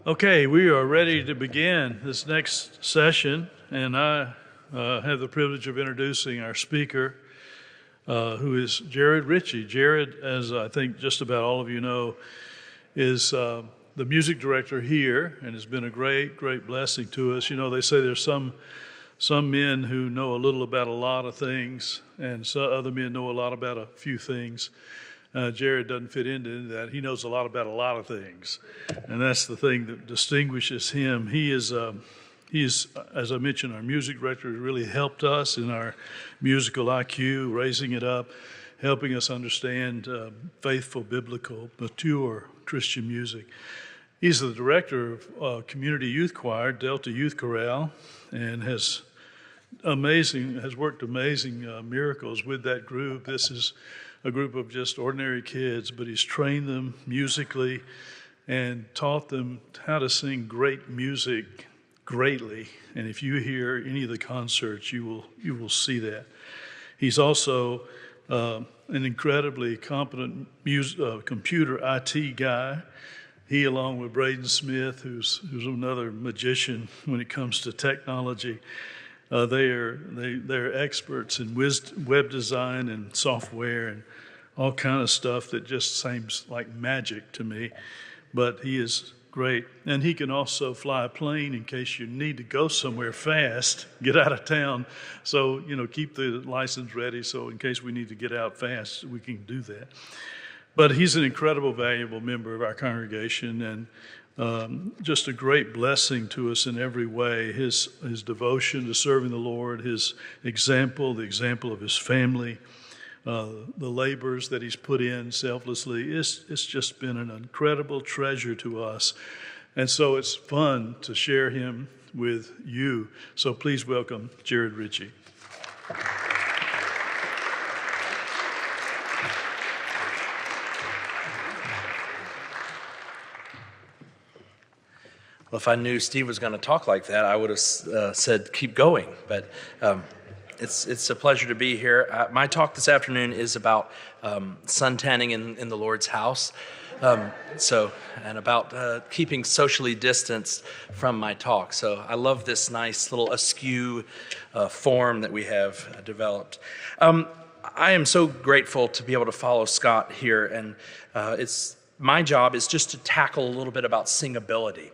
Okay, we are ready to begin this next session, and I have the privilege of introducing our speaker, who is Jarrod Richey. Jarrod, as I think just about all of you know, is the music director here and has been a great blessing to us. You know, they say there's some men who know a little about a lot of things, and some other men know a lot about a few things. Jarrod doesn't fit into that. He knows a lot about a lot of things, and that's the thing that distinguishes him. He is, as I mentioned, our music director. Has really helped us in our musical IQ, raising it up, helping us understand faithful, biblical, mature Christian music. He's the director of Community Youth Choir, Delta Youth Chorale, and has worked amazing miracles with that group. This is a group of just ordinary kids, but he's trained them musically and taught them how to sing great music greatly. And if you hear any of the concerts, you will see that. He's also an incredibly competent computer IT guy. He, along with Braden Smith, who's another magician when it comes to technology, they're experts in web design and software and all kind of stuff that just seems like magic to me. But he is great. And he can also fly a plane in case you need to go somewhere fast, get out of town. So, keep the license ready so in case we need to get out fast, we can do that. But he's an incredible, valuable member of our congregation and just a great blessing to us in every way. His devotion to serving the Lord, his example, the example of his family, the labors that he's put in selflessly, it's just been an incredible treasure to us. And so it's fun to share him with you. So please welcome Jarrod Richey. Well, if I knew Steve was going to talk like that, I would have said keep going. But it's a pleasure to be here. My talk this afternoon is about suntanning in the Lord's house. And about keeping socially distanced from my talk. So I love this nice little askew form that we have developed. I am so grateful to be able to follow Scott here, and my job is just to tackle a little bit about singability.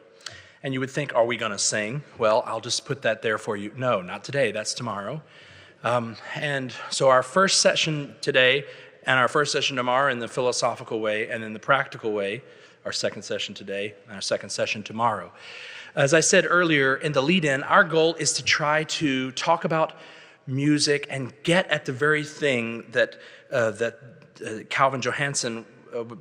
And you would think, are we going to sing? Well, I'll just put that there for you. No, not today. That's tomorrow. And so our first session today and our first session tomorrow in the philosophical way and in the practical way, our second session today and our second session tomorrow. As I said earlier in the lead-in, our goal is to try to talk about music and get at the very thing that Calvin Johansen,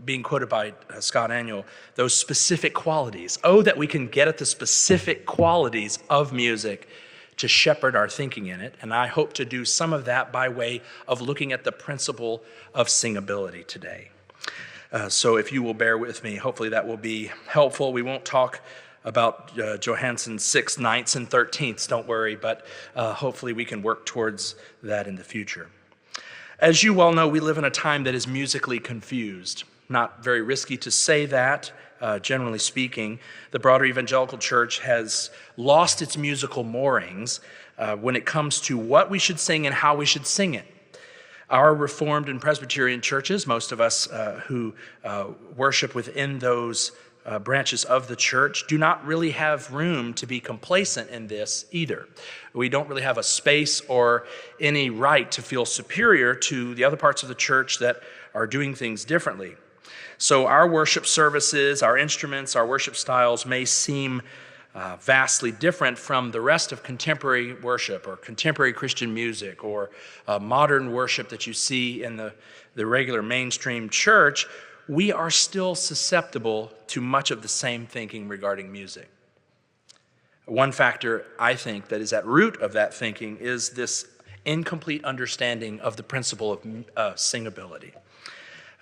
being quoted by Scott Aniol, those specific qualities. Oh, that we can get at the specific qualities of music to shepherd our thinking in it. And I hope to do some of that by way of looking at the principle of singability today. So if you will bear with me, hopefully that will be helpful. We won't talk about Johansen's 6th, 9th, and 13th, don't worry, but hopefully we can work towards that in the future. As you well know, we live in a time that is musically confused. Not very risky to say that. Generally speaking, the broader evangelical church has lost its musical moorings when it comes to what we should sing and how we should sing it. Our Reformed and Presbyterian churches, most of us who worship within those branches of the church, do not really have room to be complacent in this either. We don't really have a space or any right to feel superior to the other parts of the church that are doing things differently. So our worship services, our instruments, our worship styles may seem vastly different from the rest of contemporary worship or contemporary Christian music or modern worship that you see in the regular mainstream church. We are still susceptible to much of the same thinking regarding music. One factor, I think, that is at root of that thinking is this incomplete understanding of the principle of singability.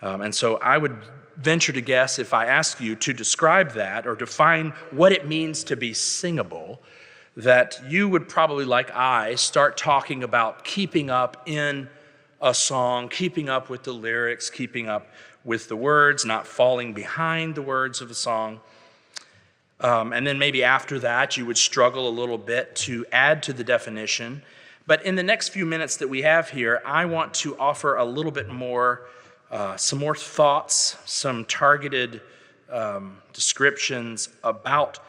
And so I would venture to guess, if I ask you to describe that or define what it means to be singable, that you would probably, like I, start talking about keeping up in a song, keeping up with the lyrics, keeping up with the words, not falling behind the words of a song. And then maybe after that, you would struggle a little bit to add to the definition. But in the next few minutes that we have here, I want to offer a little bit more, some more thoughts, some targeted descriptions about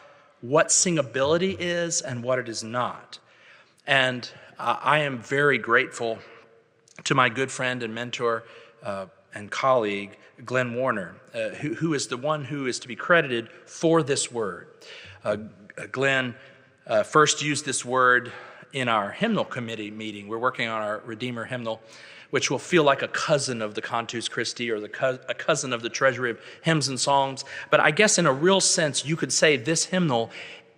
what singability is and what it is not. And I am very grateful to my good friend and mentor and colleague, Glenn Warner, who is the one who is to be credited for this word. Glenn first used this word in our hymnal committee meeting. We're working on our Redeemer hymnal, which will feel like a cousin of the Cantus Christi or a cousin of the Treasury of Hymns and Songs. But I guess in a real sense, you could say this hymnal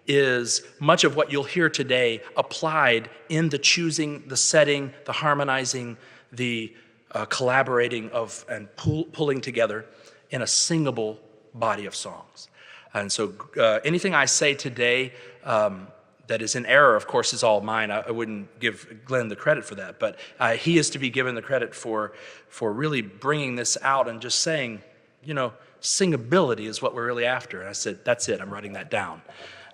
is much of what you'll hear today applied in the choosing, the setting, the harmonizing, the collaborating of and pulling together in a singable body of songs. And so anything I say today that is in error, of course, is all mine. I wouldn't give Glenn the credit for that, but he is to be given the credit for really bringing this out and just saying, singability is what we're really after. And I said, that's it, I'm writing that down.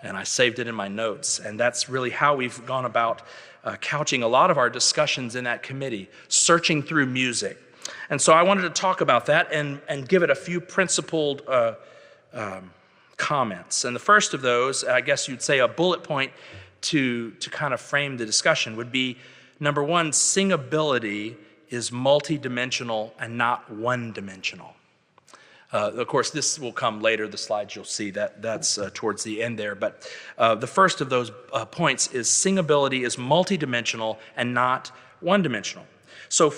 And I saved it in my notes. And that's really how we've gone about couching a lot of our discussions in that committee, searching through music. And so I wanted to talk about that and give it a few principled comments. And the first of those, I guess you'd say a bullet point to kind of frame the discussion would be, number one, singability is multidimensional and not one-dimensional. Of course, this will come later, the slides you'll see, that's towards the end there. But the first of those points is singability is multidimensional and not one-dimensional. So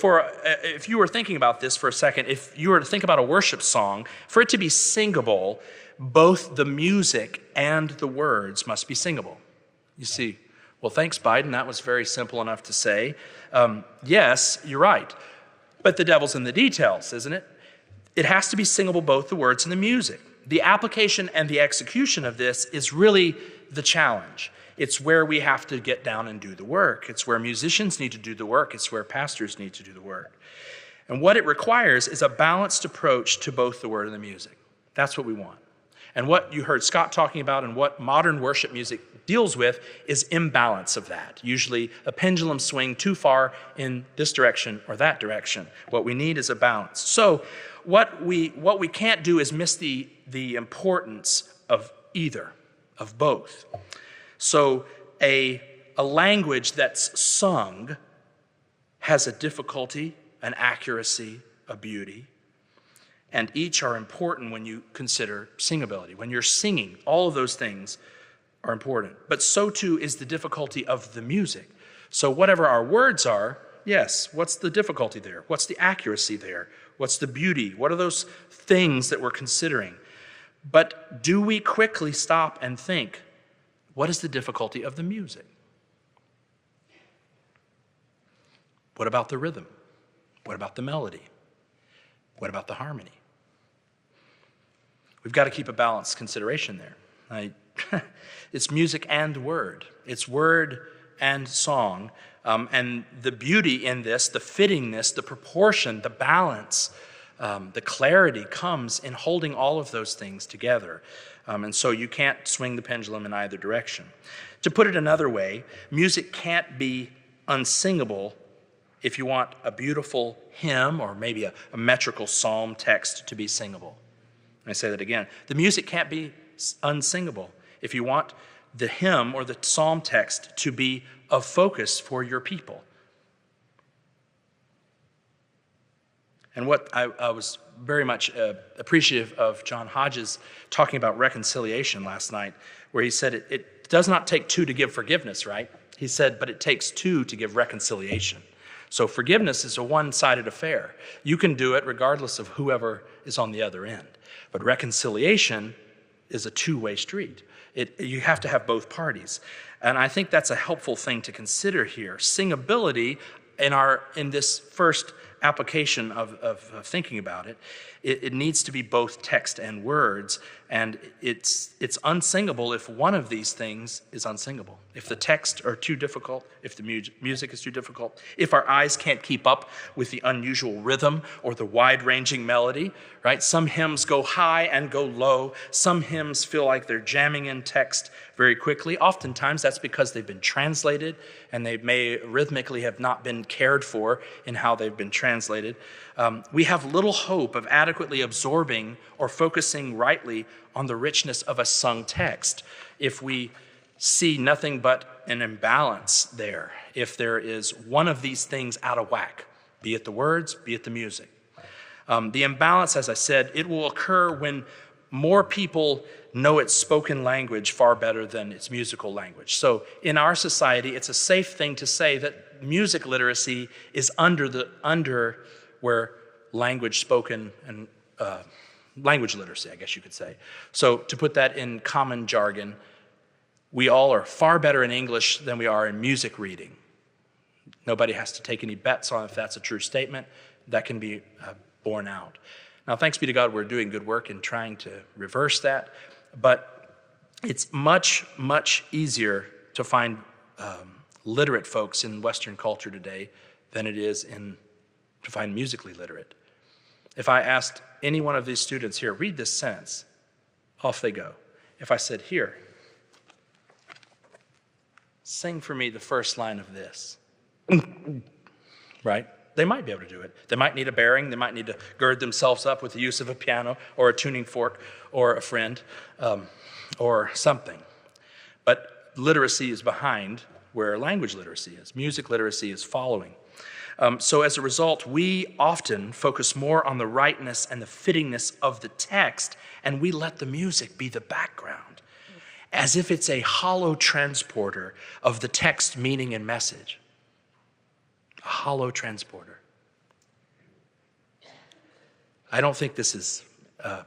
if you were thinking about this for a second, if you were to think about a worship song, for it to be singable, both the music and the words must be singable. You see, well, thanks, Biden. That was very simple enough to say. Yes, you're right. But the devil's in the details, isn't it? It has to be singable, both the words and the music. The application and the execution of this is really the challenge. It's where we have to get down and do the work. It's where musicians need to do the work. It's where pastors need to do the work. And what it requires is a balanced approach to both the word and the music. That's what we want. And what you heard Scott talking about and what modern worship music deals with is imbalance of that. Usually a pendulum swing too far in this direction or that direction. What we need is a balance. So what we can't do is miss the importance of either, of both. So a language that's sung has a difficulty, an accuracy, a beauty, and each are important when you consider singability. When you're singing, all of those things are important. But so too is the difficulty of the music. So whatever our words are, yes, what's the difficulty there? What's the accuracy there? What's the beauty? What are those things that we're considering? But do we quickly stop and think, what is the difficulty of the music? What about the rhythm? What about the melody? What about the harmony? We've got to keep a balanced consideration there. It's music and word. It's word and song. And the beauty in this, the fittingness, the proportion, the balance, the clarity comes in holding all of those things together. And so you can't swing the pendulum in either direction. To put it another way, music can't be unsingable if you want a beautiful hymn or maybe a metrical psalm text to be singable. I say that again. The music can't be unsingable if you want the hymn or the psalm text to be of focus for your people. And what I was very much appreciative of John Hodges talking about reconciliation last night, where he said it does not take two to give forgiveness, right? He said, but it takes two to give reconciliation. So forgiveness is a one-sided affair. You can do it regardless of whoever is on the other end. But reconciliation is a two-way street. You have to have both parties. And I think that's a helpful thing to consider here. Singability in this first application of thinking about it, it needs to be both text and words, and it's unsingable if one of these things is unsingable. If the texts are too difficult, if the music is too difficult, if our eyes can't keep up with the unusual rhythm or the wide-ranging melody, right? Some hymns go high and go low. Some hymns feel like they're jamming in text very quickly. Oftentimes that's because they've been translated and they may rhythmically have not been cared for in how they've been translated. We have little hope of adequately absorbing or focusing rightly on the richness of a sung text if we see nothing but an imbalance there, if there is one of these things out of whack, be it the words, be it the music. The imbalance, as I said, it will occur when more people know its spoken language far better than its musical language. So in our society, it's a safe thing to say that music literacy is under where language spoken and language literacy, I guess you could say. So to put that in common jargon, we all are far better in English than we are in music reading. Nobody has to take any bets on if that's a true statement. That can be borne out. Now, thanks be to God, we're doing good work in trying to reverse that, but it's much, much easier to find literate folks in Western culture today than it is to find musically literate. If I asked any one of these students here, read this sentence, off they go. If I said, here, sing for me the first line of this, right? They might be able to do it. They might need a bearing. They might need to gird themselves up with the use of a piano or a tuning fork or a friend or something. But literacy is behind where language literacy is. Music literacy is following. So as a result, we often focus more on the rightness and the fittingness of the text, and we let the music be the background, as if it's a hollow transporter of the text, meaning, and message. A hollow transporter. I don't think this is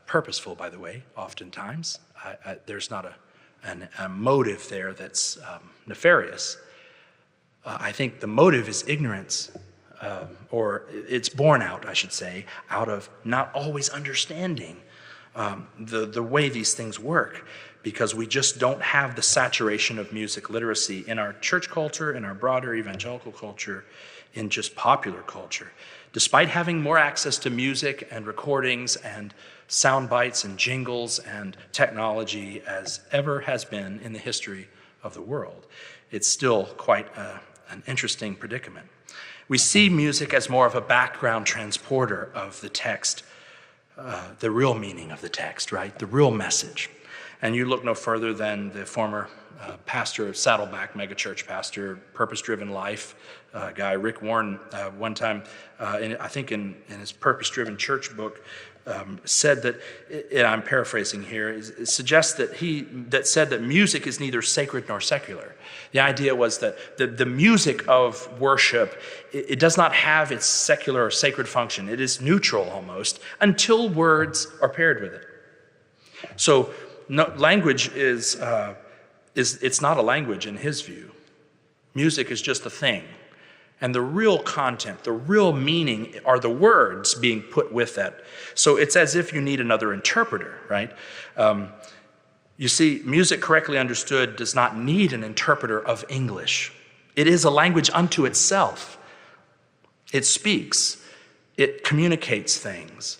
purposeful, by the way, oftentimes. There's not a motive there that's nefarious. I think the motive is ignorance, or it's born out, I should say, out of not always understanding the way these things work, because we just don't have the saturation of music literacy in our church culture, in our broader evangelical culture, in just popular culture. Despite having more access to music and recordings and sound bites and jingles and technology as ever has been in the history of the world, it's still quite an interesting predicament. We see music as more of a background transporter of the text, the real meaning of the text, right? The real message. And you look no further than the former pastor of Saddleback, megachurch pastor, purpose-driven life guy, Rick Warren, one time, I think in his purpose-driven church book, said that, and I'm paraphrasing here, suggests that said that music is neither sacred nor secular. The idea was that the music of worship, it does not have its secular or sacred function. It is neutral almost until words are paired with it. So language it's not a language in his view. Music is just a thing. And the real content, the real meaning are the words being put with that. So it's as if you need another interpreter, right? You see, music correctly understood does not need an interpreter of English. It is a language unto itself. It speaks. It communicates things.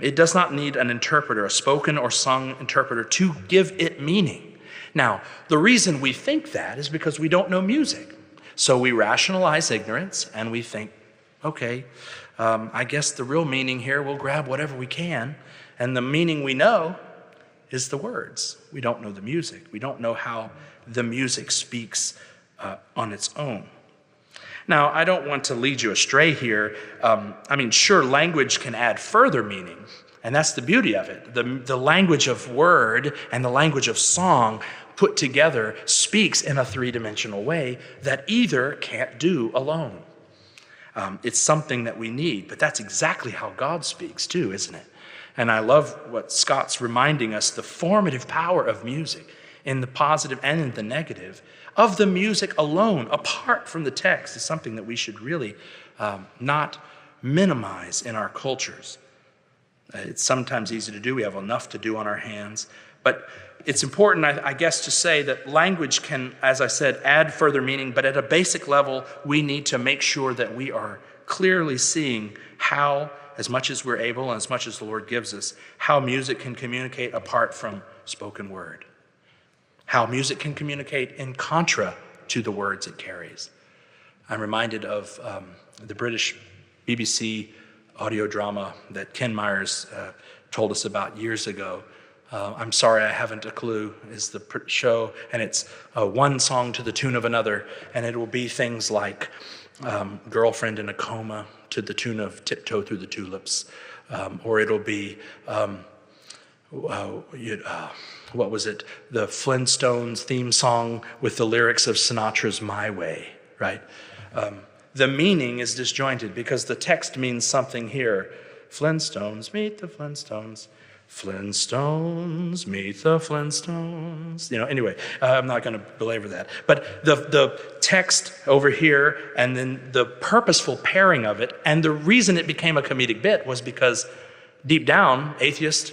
It does not need an interpreter, a spoken or sung interpreter, to give it meaning. Now, the reason we think that is because we don't know music. So we rationalize ignorance and we think, okay, I guess the real meaning here, we'll grab whatever we can. And the meaning we know is the words. We don't know the music. We don't know how the music speaks on its own. Now, I don't want to lead you astray here. Sure, language can add further meaning, and that's the beauty of it. The language of word and the language of song put together speaks in a three-dimensional way that either can't do alone. It's something that we need, but that's exactly how God speaks too, isn't it? And I love what Scott's reminding us, the formative power of music in the positive and in the negative, of the music alone, apart from the text, is something that we should really not minimize in our cultures. It's sometimes easy to do. We have enough to do on our hands. But it's important, I guess, to say that language can, as I said, add further meaning. But at a basic level, we need to make sure that we are clearly seeing how, as much as we're able and as much as the Lord gives us, how music can communicate apart from spoken word. How music can communicate in contra to the words it carries. I'm reminded of the British BBC audio drama that Ken Myers told us about years ago. I'm Sorry I Haven't a Clue is the show, and it's one song to the tune of another, and it will be things like Girlfriend in a Coma to the tune of Tiptoe Through the Tulips, or it'll be, what was it, the Flintstones theme song with the lyrics of Sinatra's My Way, right? The meaning is disjointed because the text means something here. Flintstones meet the Flintstones. Flintstones meet the Flintstones. Anyway, I'm not going to belabor that. But the text over here and then the purposeful pairing of it, and the reason it became a comedic bit was because deep down, atheist,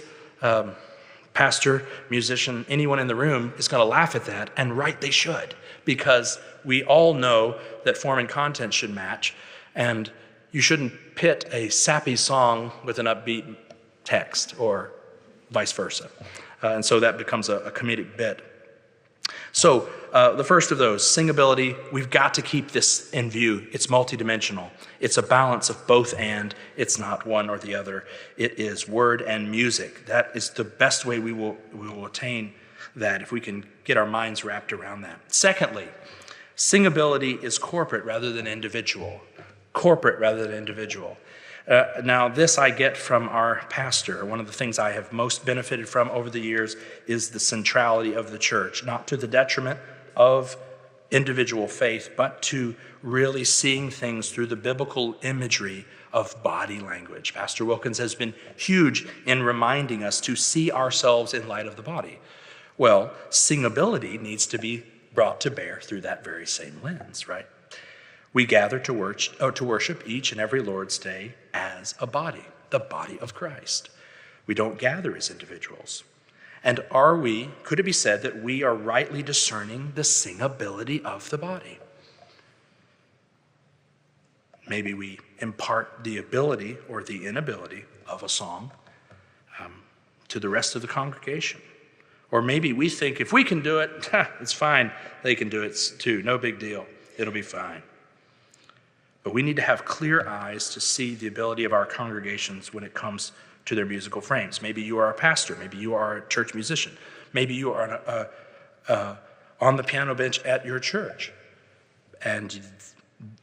pastor, musician, anyone in the room is going to laugh at that, and right they should, because we all know that form and content should match, and you shouldn't pit a sappy song with an upbeat text or vice versa. And so that becomes a comedic bit. So the first of those, singability, we've got to keep this in view. It's multidimensional. It's a balance of both and. It's not one or the other. It is word and music. That is the best way we will attain that, if we can get our minds wrapped around that. Secondly, singability is corporate rather than individual. Corporate rather than individual. Now, this I get from our pastor. One of the things I have most benefited from over the years is the centrality of the church, not to the detriment of individual faith, but to really seeing things through the biblical imagery of body language. Pastor Wilkins has been huge in reminding us to see ourselves in light of the body. Well, singability needs to be brought to bear through that very same lens, right? We gather to worship each and every Lord's Day as a body, the body of Christ. We don't gather as individuals. And could it be said that we are rightly discerning the singability of the body? Maybe we impart the ability or the inability of a song to the rest of the congregation. Or maybe we think if we can do it, it's fine. They can do it too. No big deal. It'll be fine. But we need to have clear eyes to see the ability of our congregations when it comes to their musical frames. Maybe you are a pastor. Maybe you are a church musician. Maybe you are on the piano bench at your church, and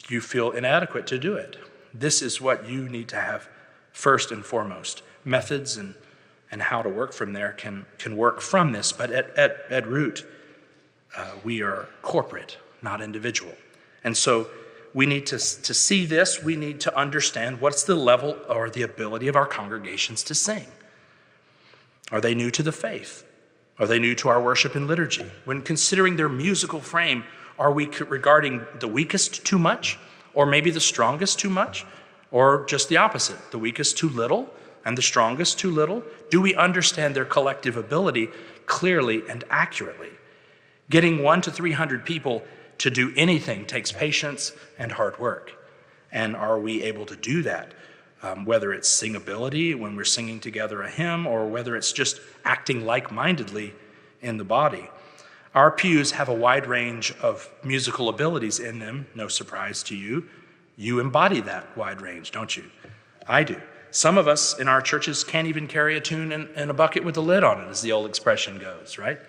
you feel inadequate to do it. This is what you need to have first and foremost. Methods and how to work from there can work from this, but at root, we are corporate, not individual. And so we need to see this. We need to understand what's the level or the ability of our congregations to sing. Are they new to the faith? Are they new to our worship and liturgy? When considering their musical frame, are we regarding the weakest too much? Or maybe the strongest too much? Or just the opposite, the weakest too little and the strongest too little? Do we understand their collective ability clearly and accurately? Getting 100 to 300 people to do anything takes patience and hard work. And are we able to do that? Whether it's singability when we're singing together a hymn, or whether it's just acting like-mindedly in the body. Our pews have a wide range of musical abilities in them, no surprise to you. You embody that wide range, don't you? I do. Some of us in our churches can't even carry a tune in a bucket with a lid on it, as the old expression goes, right?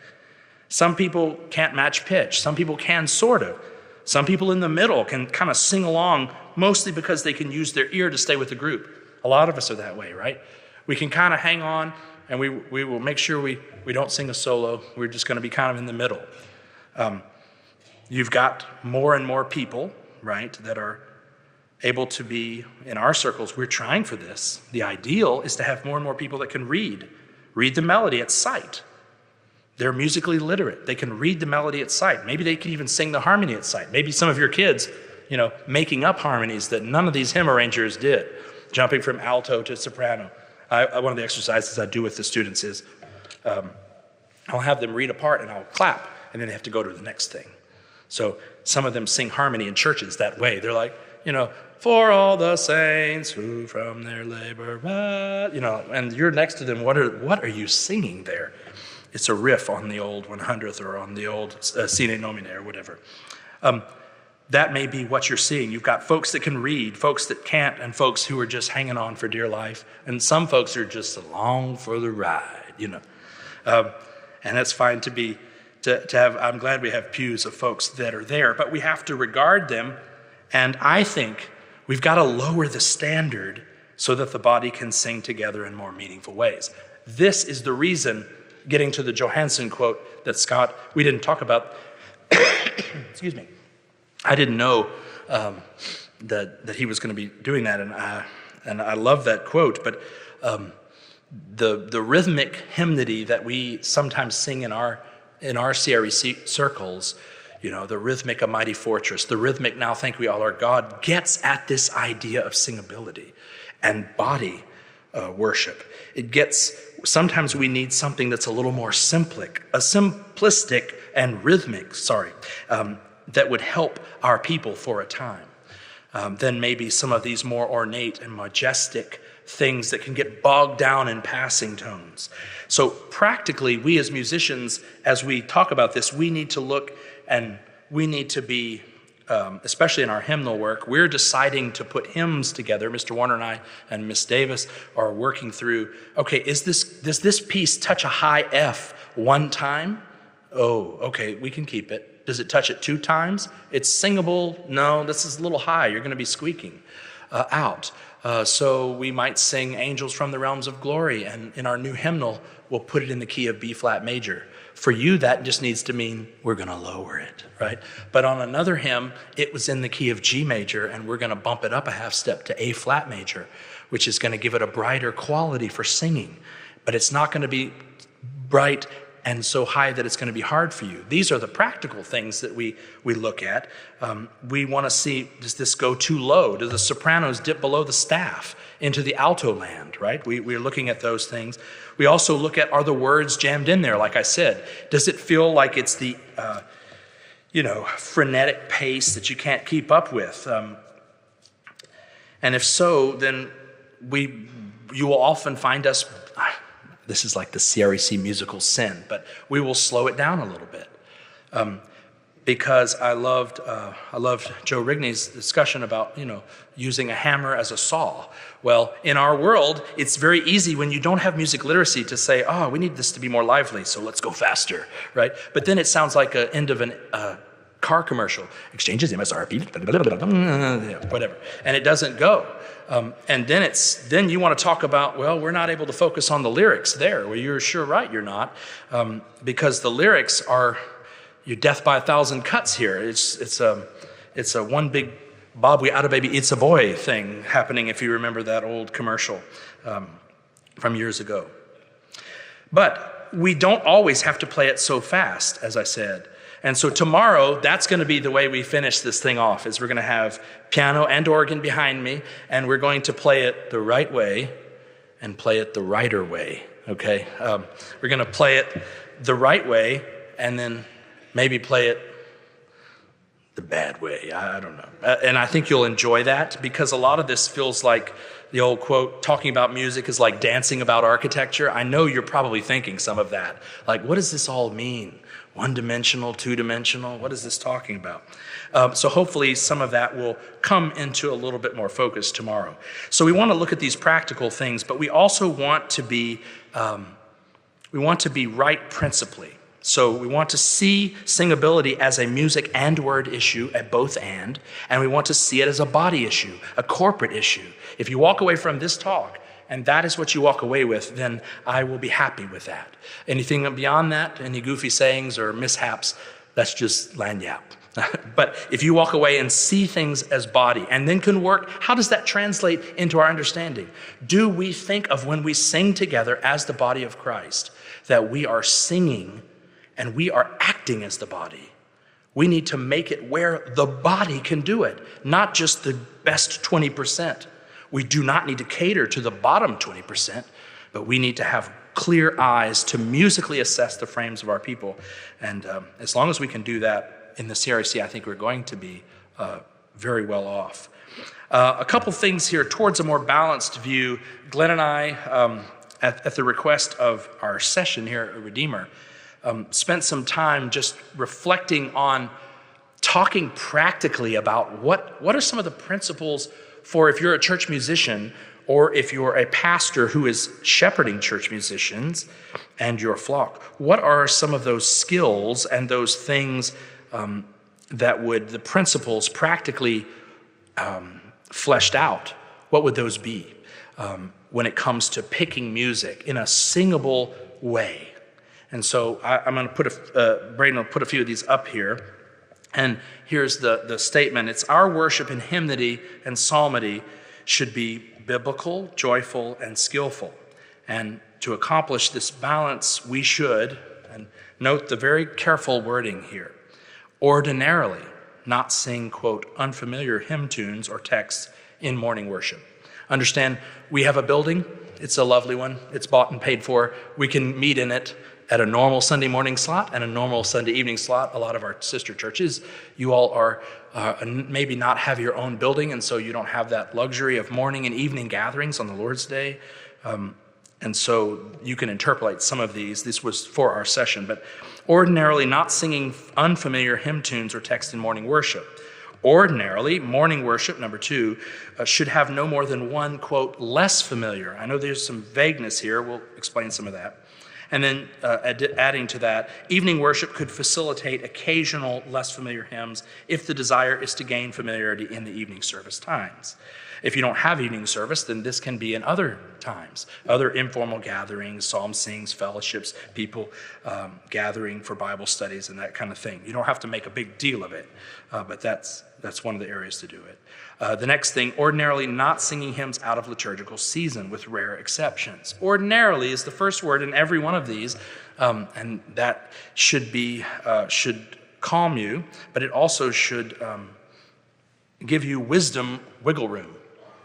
Some people can't match pitch. Some people can, sort of. Some people in the middle can kind of sing along, mostly because they can use their ear to stay with the group. A lot of us are that way, right? We can kind of hang on, and we will make sure we don't sing a solo. We're just going to be kind of in the middle. You've got more and more people, right, that are able to be, in our circles, we're trying for this. The ideal is to have more and more people that can read the melody at sight. They're musically literate. They can read the melody at sight. Maybe they can even sing the harmony at sight. Maybe some of your kids making up harmonies that none of these hymn arrangers did, jumping from alto to soprano. One of the exercises I do with the students is I'll have them read a part and I'll clap, and then they have to go to the next thing. So some of them sing harmony in churches that way. They're like, for all the saints who from their labor, and you're next to them, what are you singing there? It's a riff on the old 100th or on the old Sine Nomine or whatever. That may be what you're seeing. You've got folks that can read, folks that can't, and folks who are just hanging on for dear life. And some folks are just along for the ride, And that's fine to have. I'm glad we have pews of folks that are there, but we have to regard them. And I think we've got to lower the standard so that the body can sing together in more meaningful ways. This is the reason, getting to the Johansson quote that Scott, we didn't talk about. Excuse me. I didn't know that he was going to be doing that, and I love that quote. But the rhythmic hymnody that we sometimes sing in our CREC circles, the rhythmic "A Mighty Fortress," the rhythmic "Now Thank We All Our God," gets at this idea of singability and body worship. Sometimes we need something that's a little more simplistic and rhythmic, that would help our people for a time. Than maybe some of these more ornate and majestic things that can get bogged down in passing tones. So practically, we as musicians, as we talk about this, we need to look and we need to be, especially in our hymnal work, we're deciding to put hymns together. Mr. Warner and I and Miss Davis are working through, okay, does this piece touch a high F one time? Oh, okay, we can keep it. Does it touch it 2 times? It's singable. No, this is a little high. You're going to be squeaking out. So we might sing Angels from the Realms of Glory, and in our new hymnal, we'll put it in the key of B flat major. For you, that just needs to mean we're going to lower it, right? But on another hymn, it was in the key of G major, and we're going to bump it up a half step to A flat major, which is going to give it a brighter quality for singing. But it's not going to be bright and so high that it's going to be hard for you. These are the practical things that we look at. We want to see, does this go too low? Do the sopranos dip below the staff into the alto land, right? We're looking at those things. We also look at, are the words jammed in there? Like I said, does it feel like it's the, frenetic pace that you can't keep up with? And if so, then you will often find us, this is like the CREC musical sin, but we will slow it down a little bit. Because I loved Joe Rigney's discussion about, using a hammer as a saw. Well, in our world, it's very easy when you don't have music literacy to say, we need this to be more lively, so let's go faster, right? But then it sounds like an end of a car commercial. Exchanges MSRP, whatever. And it doesn't go. And then you want to talk about, well, we're not able to focus on the lyrics there. Well, you're sure right you're not, because the lyrics are your death by 1,000 cuts here. It's a one big Bob, we oughta baby, it's a boy thing happening, if you remember that old commercial from years ago. But we don't always have to play it so fast, as I said. And so tomorrow, that's going to be the way we finish this thing off, is we're going to have piano and organ behind me, and we're going to play it the right way and play it the righter way, okay? We're going to play it the right way and then maybe play it the bad way. I don't know. And I think you'll enjoy that, because a lot of this feels like the old quote, talking about music is like dancing about architecture. I know you're probably thinking some of that. Like, what does this all mean? One-dimensional, two-dimensional? What is this talking about? So hopefully some of that will come into a little bit more focus tomorrow. So we want to look at these practical things, but we also want to be right principally. So we want to see singability as a music and word issue at both and we want to see it as a body issue, a corporate issue. If you walk away from this talk and that is what you walk away with, then I will be happy with that. Anything beyond that, any goofy sayings or mishaps, that's just lagniappe. But if you walk away and see things as body and then can work, how does that translate into our understanding? Do we think of when we sing together as the body of Christ, that we are singing and we are acting as the body? We need to make it where the body can do it, not just the best 20%. We do not need to cater to the bottom 20%, but we need to have clear eyes to musically assess the frames of our people. And as long as we can do that in the CRC, I think we're going to be very well off. A couple things here towards a more balanced view. Glenn and I, at the request of our session here at Redeemer, spent some time just reflecting on talking practically about what are some of the principles for if you're a church musician or if you're a pastor who is shepherding church musicians and your flock. What are some of those skills and those things that would, the principles practically fleshed out, what would those be when it comes to picking music in a singable way? And so I'm going to Braden will put a few of these up here. And here's the statement. It's our worship in hymnody and psalmody should be biblical, joyful, and skillful. And to accomplish this balance, we should, and note the very careful wording here, ordinarily not sing, quote, unfamiliar hymn tunes or texts in morning worship. Understand, we have a building. It's a lovely one. It's bought and paid for. We can meet in it at a normal Sunday morning slot and a normal Sunday evening slot. A lot of our sister churches, you all are maybe not have your own building, and so you don't have that luxury of morning and evening gatherings on the Lord's Day. And so you can interpolate some of these. This was for our session, but ordinarily not singing unfamiliar hymn tunes or text in morning worship. Ordinarily, morning worship, number 2, should have no more than one, quote, less familiar. I know there's some vagueness here. We'll explain some of that. And then adding to that, evening worship could facilitate occasional less familiar hymns if the desire is to gain familiarity in the evening service times. If you don't have evening service, then this can be in other times, other informal gatherings, psalm sings, fellowships, people gathering for Bible studies and that kind of thing. You don't have to make a big deal of it, but that's one of the areas to do it. The next thing, ordinarily not singing hymns out of liturgical season with rare exceptions. Ordinarily is the first word in every one of these, and that should calm you, but it also should give you wisdom, wiggle room,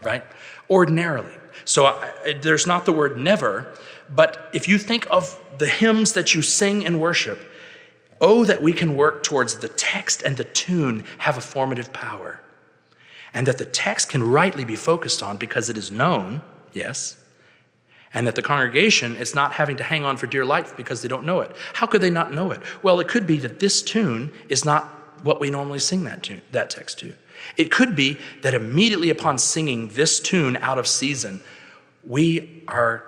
right? Ordinarily. So there's not the word never, but if you think of the hymns that you sing in worship, oh, that we can work towards the text and the tune have a formative power. And that the text can rightly be focused on because it is known, yes, and that the congregation is not having to hang on for dear life because they don't know it. How could they not know it? Well, it could be that this tune is not what we normally sing that text to. It could be that immediately upon singing this tune out of season, we are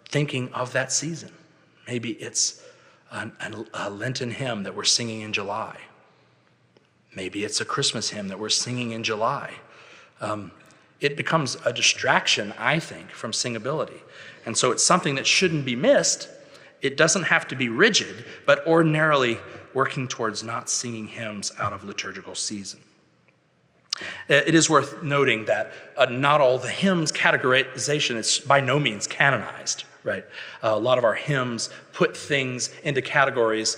thinking of that season. Maybe it's a Lenten hymn that we're singing in July. Maybe it's a Christmas hymn that we're singing in July. It becomes a distraction, I think, from singability. And so it's something that shouldn't be missed. It doesn't have to be rigid, but ordinarily working towards not singing hymns out of liturgical season. It is worth noting that not all the hymns categorization is by no means canonized, right? A lot of our hymns put things into categories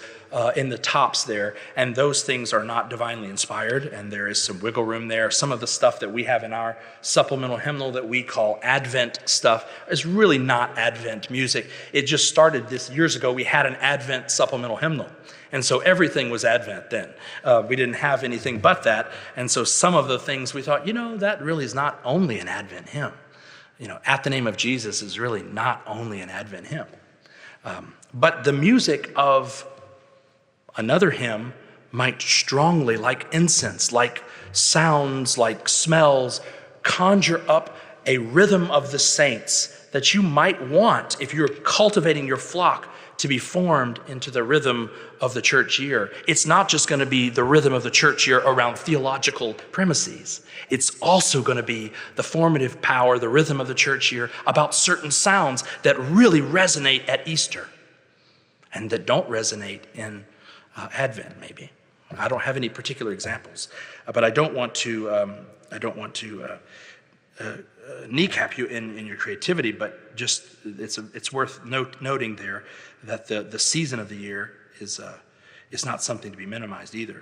in the tops there, and those things are not divinely inspired, and there is some wiggle room there. Some of the stuff that we have in our supplemental hymnal that we call Advent stuff is really not Advent music. It just started this years ago. We had an Advent supplemental hymnal, and so everything was Advent then. We didn't have anything but that, and so some of the things we thought, that really is not only an Advent hymn. At the Name of Jesus is really not only an Advent hymn. But the music of another hymn might strongly, like incense, like sounds, like smells, conjure up a rhythm of the saints that you might want if you're cultivating your flock to be formed into the rhythm of the church year. It's not just going to be the rhythm of the church year around theological premises. It's also going to be the formative power, the rhythm of the church year about certain sounds that really resonate at Easter and that don't resonate in Advent, maybe. I don't have any particular examples, but I don't want to kneecap you in your creativity, but just it's worth noting there that the season of the year is not something to be minimized either.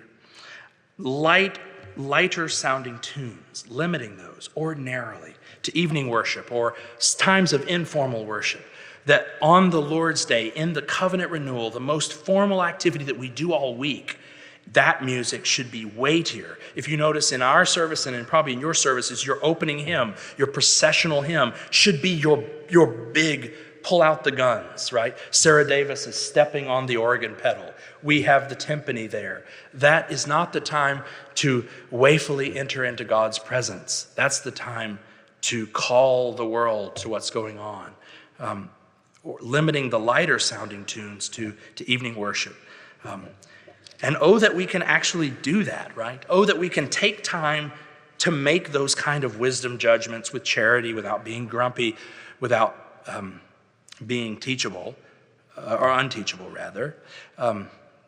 lighter sounding tunes, limiting those ordinarily to evening worship or times of informal worship. That on the Lord's Day, in the covenant renewal, the most formal activity that we do all week, that music should be weightier. If you notice in our service and probably in your services, your opening hymn, your processional hymn should be your big pull out the guns, right? Sarah Davis is stepping on the organ pedal. We have the timpani there. That is not the time to waefully enter into God's presence. That's the time to call the world to what's going on. Or limiting the lighter sounding tunes to evening worship. And oh, that we can actually do that, right? Oh, that we can take time to make those kind of wisdom judgments with charity, without being grumpy, without being teachable, or unteachable rather.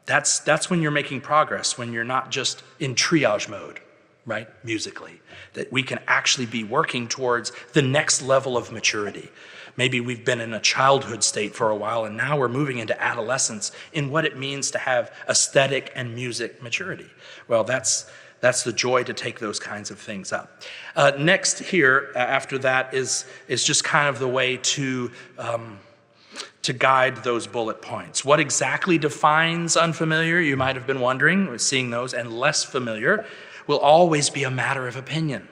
That's when you're making progress, when you're not just in triage mode, right, musically. That we can actually be working towards the next level of maturity. Maybe we've been in a childhood state for a while, and now we're moving into adolescence in what it means to have aesthetic and music maturity. Well, that's the joy to take those kinds of things up. Next here, after that, is just kind of the way to guide those bullet points. What exactly defines unfamiliar, you might have been wondering, seeing those, and less familiar will always be a matter of opinion.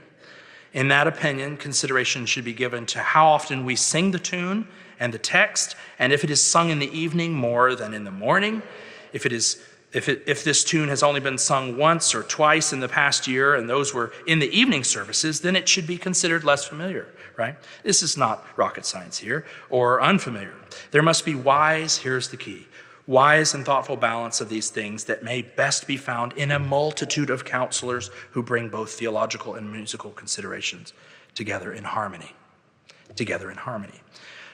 In that opinion, consideration should be given to how often we sing the tune and the text, and if it is sung in the evening more than in the morning, if this tune has only been sung once or twice in the past year, and those were in the evening services, then it should be considered less familiar, right? This is not rocket science here, or unfamiliar. There must be here's the key, wise and thoughtful balance of these things that may best be found in a multitude of counselors who bring both theological and musical considerations together in harmony.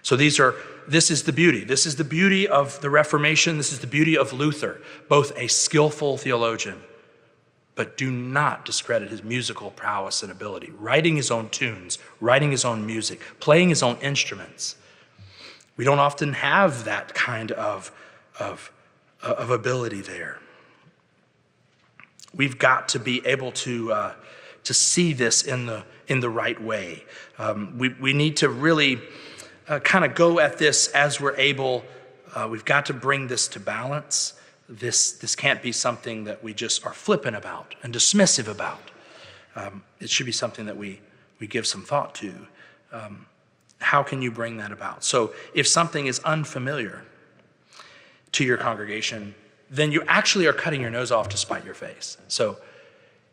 So this is the beauty. This is the beauty of the Reformation. This is the beauty of Luther, both a skillful theologian, but do not discredit his musical prowess and ability, writing his own tunes, writing his own music, playing his own instruments. We don't often have that kind of ability there. We've got to be able to see this in the right way. We need to really kind of go at this as we're able. We've got to bring this to balance. This can't be something that we just are flippant about and dismissive about. It should be something that we give some thought to. How can you bring that about? So if something is unfamiliar to your congregation, then you actually are cutting your nose off to spite your face. So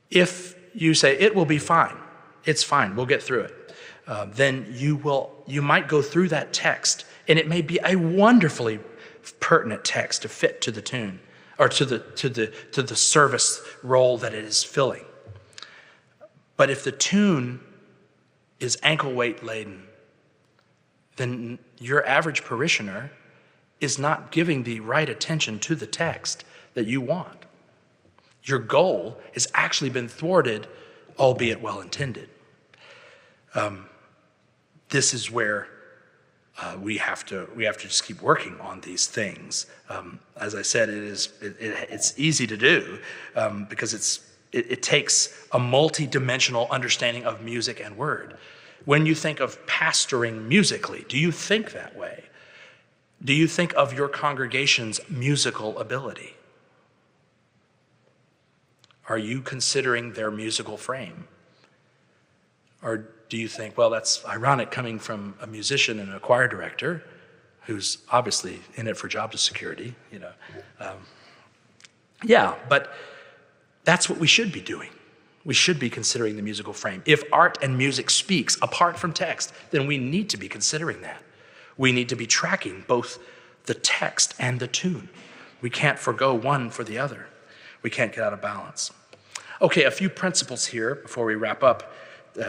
if you say, it will be fine, it's fine, we'll get through it, then you might go through that text, and it may be a wonderfully pertinent text to fit to the tune, or to the service role that it is filling. But if the tune is ankle weight laden, then your average parishioner is not giving the right attention to the text that you want. Your goal has actually been thwarted, albeit well-intended. This is where we have to just keep working on these things. As I said, it's easy to do because it takes a multi-dimensional understanding of music and word. When you think of pastoring musically, do you think that way? Do you think of your congregation's musical ability? Are you considering their musical frame? Or do you think, well, that's ironic coming from a musician and a choir director who's obviously in it for job security, yeah, but that's what we should be doing. We should be considering the musical frame. If art and music speaks apart from text, then we need to be considering that. We need to be tracking both the text and the tune. We can't forgo one for the other. We can't get out of balance. Okay, a few principles here before we wrap up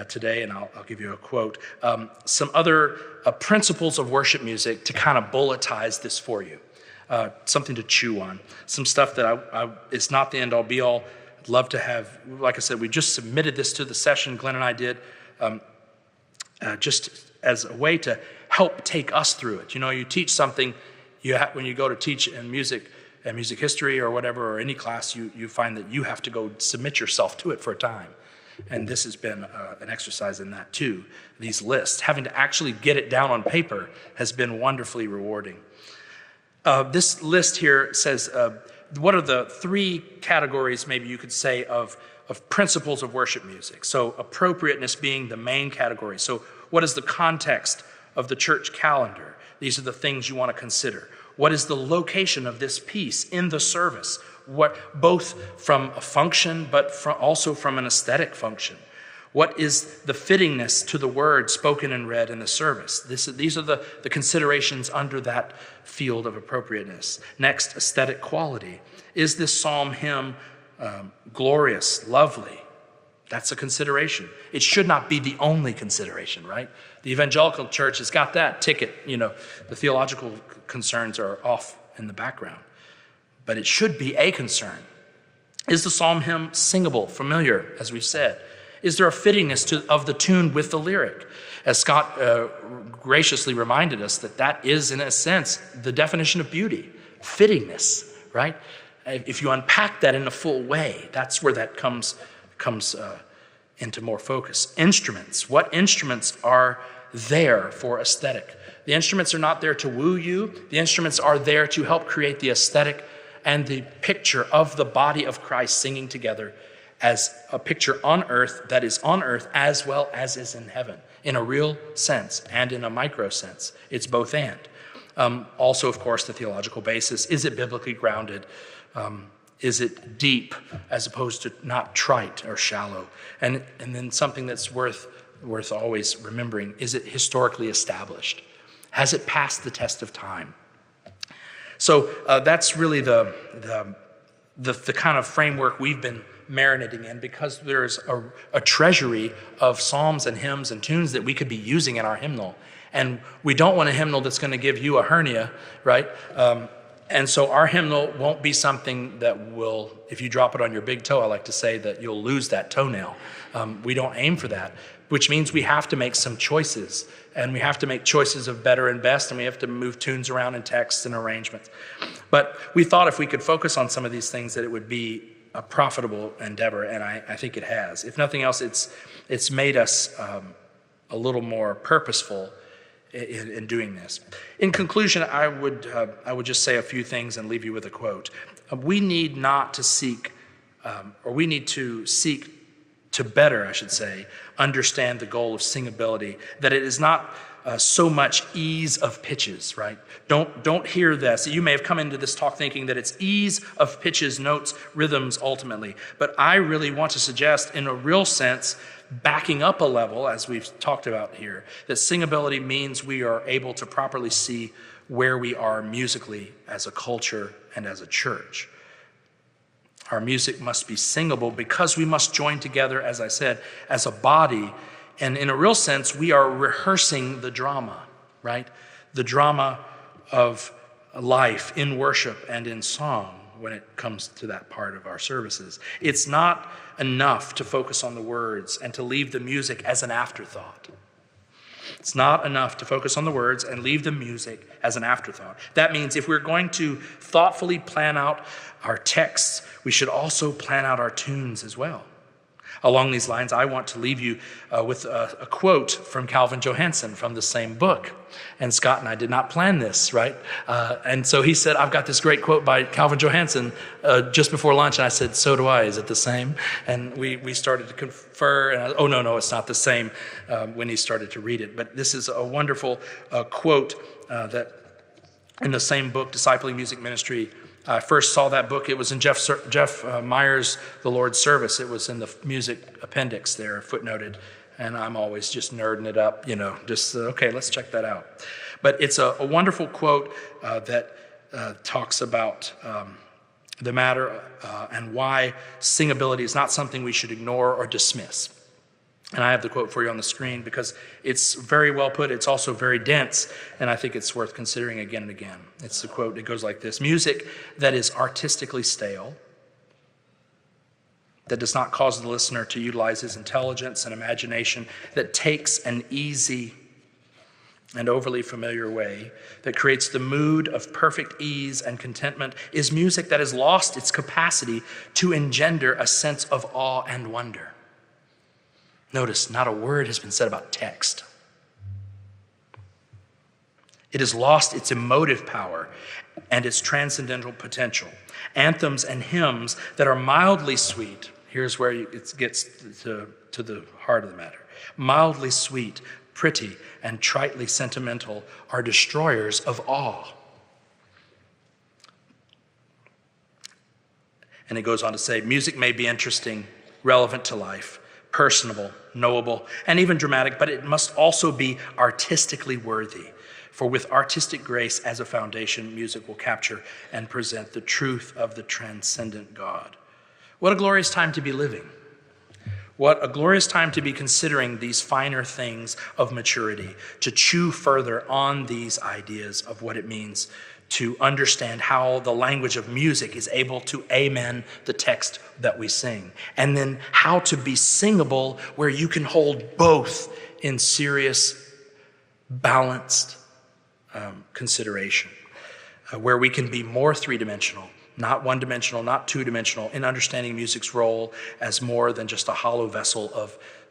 today, and I'll give you a quote. Some other principles of worship music to kind of bulletize this for you. Something to chew on. Some stuff that it's not the end-all, be-all. I'd love to have, like I said, we just submitted this to the session, Glenn and I did, just as a way to help take us through it. You teach something, when you go to teach in music music history or whatever, or any class, you find that you have to go submit yourself to it for a time. And this has been an exercise in that too. These lists, having to actually get it down on paper has been wonderfully rewarding. This list here says, what are the three categories, maybe you could say, of principles of worship music? So appropriateness being the main category. So what is the context of the church calendar? These are the things you want to consider. What is the location of this piece in the service? What, both from a function, but also from an aesthetic function. What is the fittingness to the word spoken and read in the service? These are the considerations under that field of appropriateness. Next, aesthetic quality. Is this psalm hymn glorious, lovely? That's a consideration. It should not be the only consideration, right? The evangelical church has got that ticket. The theological concerns are off in the background. But it should be a concern. Is the psalm hymn singable, familiar, as we've said? Is there a fittingness of the tune with the lyric? As Scott graciously reminded us, that is, in a sense, the definition of beauty, fittingness, right? If you unpack that in a full way, that's where that comes into more focus. Instruments. What instruments are there for aesthetic? The instruments are not there to woo you. The instruments are there to help create the aesthetic and the picture of the body of Christ singing together as a picture on earth that is on earth as well as is in heaven, in a real sense and in a micro sense. It's both and. Also, of course, the theological basis. Is it biblically grounded? Is it deep as opposed to not trite or shallow? And then something that's worth always remembering, is it historically established? Has it passed the test of time? So that's really the kind of framework we've been marinating in, because there's a treasury of psalms and hymns and tunes that we could be using in our hymnal. And we don't want a hymnal that's going to give you a hernia, right? And so our hymnal won't be something that will, if you drop it on your big toe, I like to say that you'll lose that toenail. We don't aim for that, which means we have to make some choices. And we have to make choices of better and best, and we have to move tunes around in texts and arrangements. But we thought if we could focus on some of these things that it would be a profitable endeavor, and I think it has. If nothing else, it's made us a little more purposeful in doing this. In conclusion, I would just say a few things and leave you with a quote. We need not to seek, or we need to seek to better, I should say, understand the goal of singability, that it is not so much ease of pitches, right? Don't hear this. You may have come into this talk thinking that it's ease of pitches, notes, rhythms, ultimately. But I really want to suggest, in a real sense, backing up a level, as we've talked about here, that singability means we are able to properly see where we are musically as a culture and as a church. Our music must be singable because we must join together, as I said, as a body. And in a real sense, we are rehearsing the drama, right? The drama of life in worship and in song when it comes to that part of our services. It's not enough to focus on the words and to leave the music as an afterthought. It's not enough to focus on the words and leave the music as an afterthought. That means if we're going to thoughtfully plan out our texts, we should also plan out our tunes as well. Along these lines, I want to leave you with a quote from Calvin Johansen from the same book. And Scott and I did not plan this, right? And so he said, I've got this great quote by Calvin Johansen just before lunch. And I said, so do I. Is it the same? And we started to confer. And no, it's not the same when he started to read it. But this is a wonderful quote that in the same book, Discipling Music Ministry. I first saw that book. It was in Jeff Meyer's The Lord's Service. It was in the music appendix there, footnoted. And I'm always just nerding it up, okay, let's check that out. But it's a wonderful quote that talks about the matter and why singability is not something we should ignore or dismiss. And I have the quote for you on the screen because it's very well put. It's also very dense, and I think it's worth considering again and again. It's the quote. It goes like this: music that is artistically stale, that does not cause the listener to utilize his intelligence and imagination, that takes an easy and overly familiar way that creates the mood of perfect ease and contentment is music that has lost its capacity to engender a sense of awe and wonder. Notice, not a word has been said about text. It has lost its emotive power and its transcendental potential. Anthems and hymns that are mildly sweet, here's where it gets to the heart of the matter. Mildly sweet, pretty, and tritely sentimental are destroyers of awe. And it goes on to say, music may be interesting, relevant to life, personable, knowable, and even dramatic, but it must also be artistically worthy. For with artistic grace as a foundation, music will capture and present the truth of the transcendent God. What a glorious time to be living. What a glorious time to be considering these finer things of maturity, to chew further on these ideas of what it means to understand how the language of music is able to amen the text that we sing, and then how to be singable where you can hold both in serious, balanced consideration, where we can be more three-dimensional, not one-dimensional, not two-dimensional, in understanding music's role as more than just a hollow vessel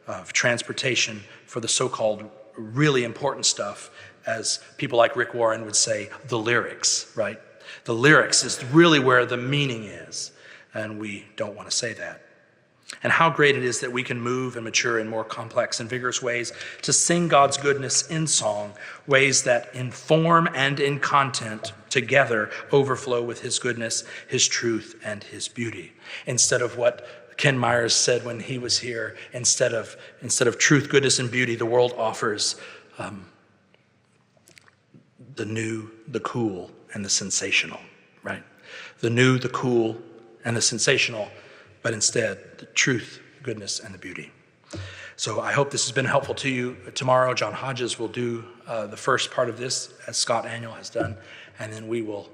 of transportation for the so-called really important stuff, as people like Rick Warren would say, the lyrics, right? The lyrics is really where the meaning is, and we don't want to say that. And how great it is that we can move and mature in more complex and vigorous ways to sing God's goodness in song, ways that in form and in content together overflow with his goodness, his truth, and his beauty. Instead of what Ken Myers said when he was here, instead of truth, goodness, and beauty, the world offers the new, the cool, and the sensational, right? The new, the cool, and the sensational, but instead the truth, goodness, and the beauty. So I hope this has been helpful to you. Tomorrow, John Hodges will do the first part of this, as Scott Annual has done, and then we will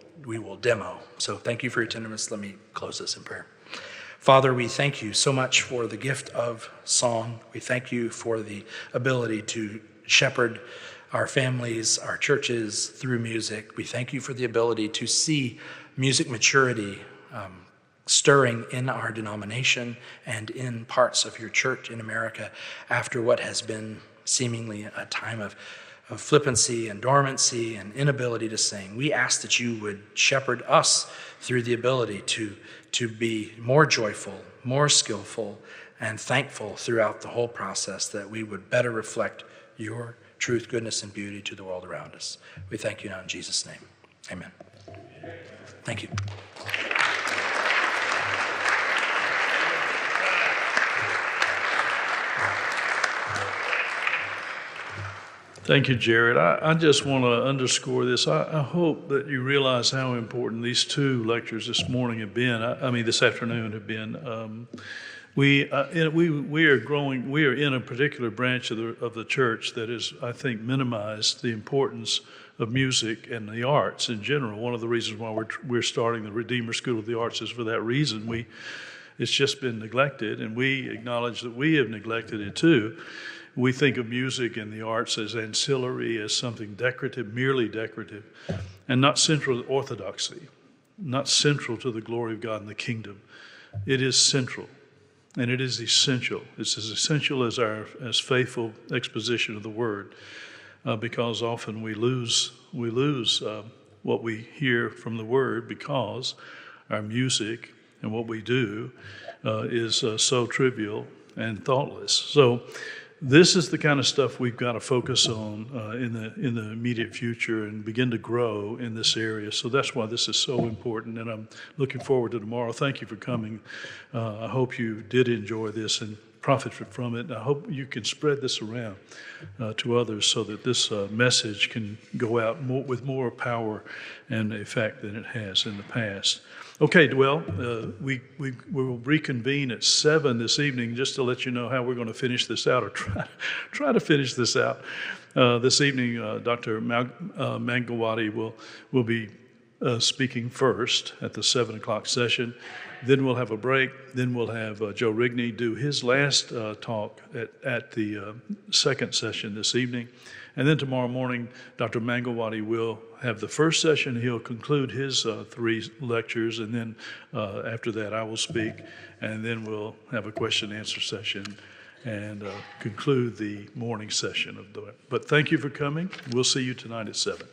demo. So thank you for your attendance. Let me close this in prayer. Father, we thank you so much for the gift of song. We thank you for the ability to shepherd our families, our churches through music. We thank you for the ability to see music maturity stirring in our denomination and in parts of your church in America after what has been seemingly a time of flippancy and dormancy and inability to sing. We ask that you would shepherd us through the ability to be more joyful, more skillful, and thankful throughout the whole process, that we would better reflect your truth, goodness, and beauty to the world around us. We thank you now in Jesus' name. Amen. Thank you. Thank you, Jarrod. I just want to underscore this. I hope that you realize how important these two lectures this morning have been. This afternoon have been. We are growing. We are in a particular branch of the church that is, I think, minimized the importance of music and the arts in general. One of the reasons why we're starting the Redeemer School of the Arts is for that reason. It's just been neglected, and we acknowledge that we have neglected it too. We think of music and the arts as ancillary, as something decorative, merely decorative, and not central to orthodoxy, not central to the glory of God and the kingdom. It is central, and it is essential. It's as essential as faithful exposition of the word, because often we lose what we hear from the word because our music and what we do is so trivial and thoughtless. So this is the kind of stuff we've got to focus on in the immediate future and begin to grow in this area. So that's why this is so important, and I'm looking forward to tomorrow. Thank you for coming. I hope you did enjoy this and profit from it. And I hope you can spread this around to others so that this message can go out with more power and effect than it has in the past. Okay, well, we will reconvene at 7 this evening, just to let you know how we're going to finish this out, or try to finish this out. This evening, Dr. Mangawati will be speaking first at the 7 o'clock session. Then we'll have a break. Then we'll have Joe Rigney do his last talk at the second session this evening. And then tomorrow morning, Dr. Mangalwadi will have the first session. He'll conclude his 3 lectures. And then after that, I will speak. And then we'll have a question and answer session and conclude the morning session. But thank you for coming. We'll see you tonight at 7.